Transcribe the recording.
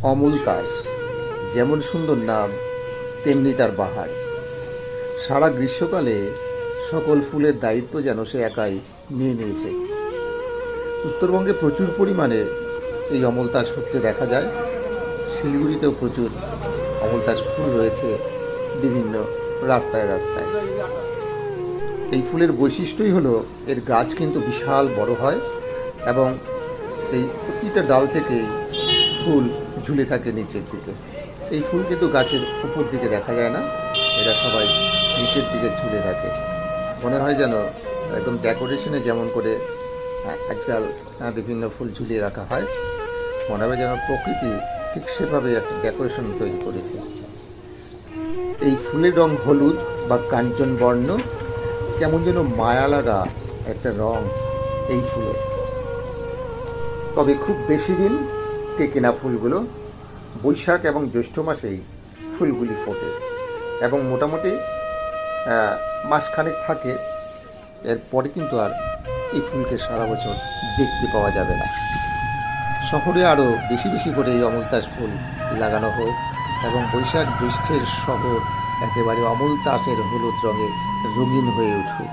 অমলতাস, যেমন সুন্দর নাম তেমনি তার বাহার। সারা গ্রীষ্মকালে সকল ফুলের দায়িত্ব যেন সে একাই নিয়ে নিয়েছে। উত্তরবঙ্গে প্রচুর পরিমাণে এই অমলতাস ফুটতে দেখা যায়। শিলিগুড়িতেও প্রচুর অমলতাস ফুল রয়েছে বিভিন্ন রাস্তায় রাস্তায়। এই ফুলের বৈশিষ্ট্যই হলো এর গাছ কিন্তু বিশাল বড় হয় এবং এই প্রতিটা ডাল থেকেই ফুল ঝুলে থাকে নিচের দিকে। এই ফুল কিন্তু গাছের উপর দিকে দেখা যায় না, এরা সবাই নিচের দিকে ঝুলে থাকে। মনে হয় যেন একদম ডেকোরেশনে যেমন করে আজকাল বিভিন্ন ফুল ঝুলিয়ে রাখা হয়, মনে হবে যেন প্রকৃতি ঠিক সেভাবে একটা ডেকোরেশন তৈরি করেছে। এই ফুলের রং হলুদ বা কাঞ্চন বর্ণ, কেমন যেন মায়া লাগা একটা রং এই ফুলের। তবে খুব বেশি দিন টেকে না ফুলগুলো। বৈশাখ এবং জ্যৈষ্ঠ মাসেই ফুলগুলি ফোটে এবং মোটামুটি মাসখানেক থাকে, এরপরে কিন্তু আর এই ফুলকে সারা বছর দেখতে পাওয়া যাবে না। শহরে আরও বেশি বেশি করে এই অমলতাস ফুল লাগানো হোক এবং বৈশাখ জ্যৈষ্ঠের শহর একেবারে অমলতাসের হলুদ রঙে রঙিন হয়ে উঠুক।